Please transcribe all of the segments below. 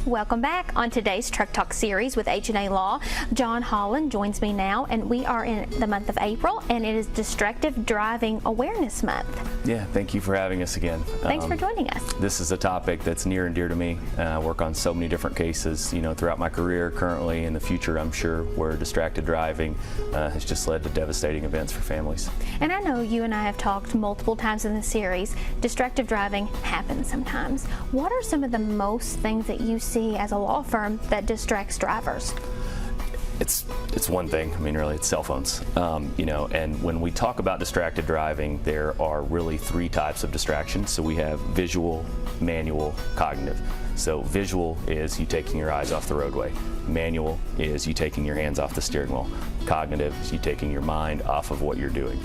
Welcome back. On today's Truck Talk series with H&A Law, John Hollan joins me now, and we are in the month of April, and it is Distracted Driving Awareness Month. Yeah, thank you for having us again. Thanks for joining us. This is a topic that's near and dear to me. I work on so many different cases, throughout my career, currently, in the future, I'm sure, where distracted driving has just led to devastating events for families. And I know you and I have talked multiple times in the series. Distracted driving happens sometimes. What are some of the most things that you see as a law firm that distracts drivers? It's one thing. Really, it's cell phones. And when we talk about distracted driving, there are really three types of distractions. So we have visual, manual, cognitive. So visual is you taking your eyes off the roadway. Manual is you taking your hands off the steering wheel. Cognitive is you taking your mind off of what you're doing.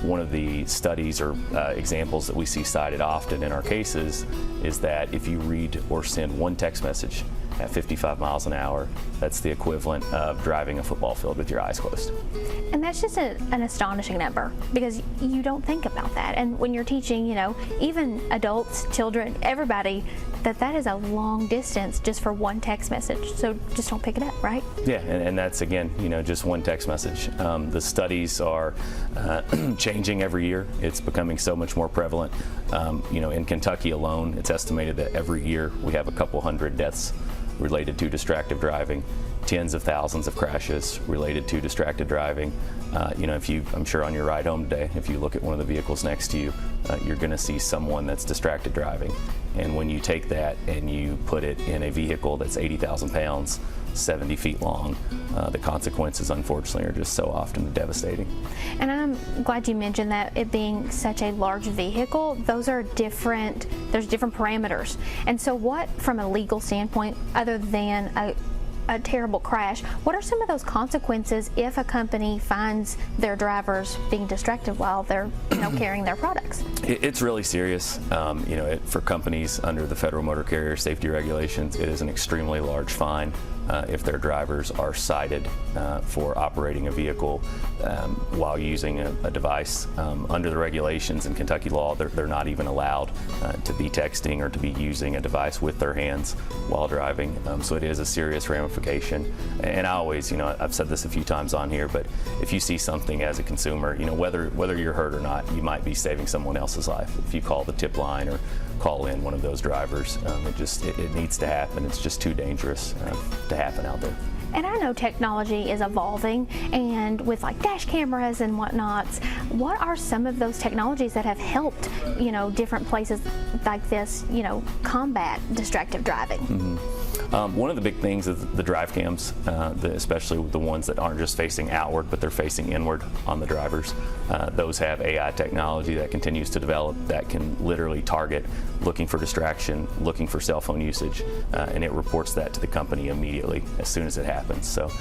One of the studies or examples that we see cited often in our cases is that if you read or send one text message at 55 miles an hour, that's the equivalent of driving a football field with your eyes closed. And that's just an astonishing number, because you don't think about that. And when you're teaching, even adults, children, everybody, that is a long distance just for one text message. So just don't pick it up, right? Yeah, and that's, again, just one text message. The studies are changing every year. It's becoming so much more prevalent. In Kentucky alone, it's estimated that every year we have a couple hundred deaths related to distracted driving, tens of thousands of crashes related to distracted driving. I'm sure on your ride home today, if you look at one of the vehicles next to you, you're going to see someone that's distracted driving. And when you take that and you put it in a vehicle that's 80,000 pounds, 70 feet long, the consequences, unfortunately, are just so often devastating. And I'm glad you mentioned that, it being such a large vehicle, there's different parameters. And so what, from a legal standpoint, other than a terrible crash, what are some of those consequences if a company finds their drivers being distracted while they're carrying their products? It's really serious. For companies under the Federal Motor Carrier Safety Regulations, it is an extremely large fine if their drivers are cited for operating a vehicle while using a device. Under the regulations in Kentucky law, they're not even allowed to be texting or to be using a device with their hands while driving. So it is a serious ramification. And I always, I've said this a few times on here, but if you see something as a consumer, whether you're hurt or not, you might be saving someone else's life. If you call the tip line or call in one of those drivers, it needs to happen. It's just too dangerous to happen out there. And I know technology is evolving, and with like dash cameras and whatnots, what are some of those technologies that have helped, different places like this, combat distracted driving? Mm-hmm. One of the big things is the drive cams, especially the ones that aren't just facing outward, but they're facing inward on the drivers. Those have AI technology that continues to develop that can literally target looking for distraction, looking for cell phone usage, and it reports that to the company immediately as soon as it happens. So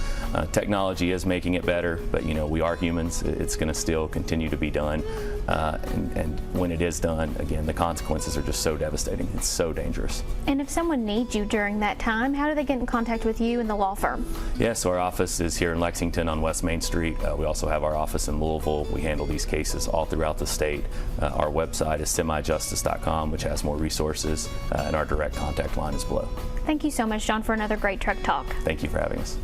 technology is making it better, but we are humans. It's going to still continue to be done. And when it is done, again, the consequences are just so devastating. It's so dangerous. And if someone needs you during that time, how do they get in contact with you and the law firm? Yeah, so our office is here in Lexington on West Main Street. We also have our office in Louisville. We handle these cases all throughout the state. Our website is semijustice.com, which has more resources, and our direct contact line is below. Thank you so much, John, for another great Truck Talk. Thank you for having us.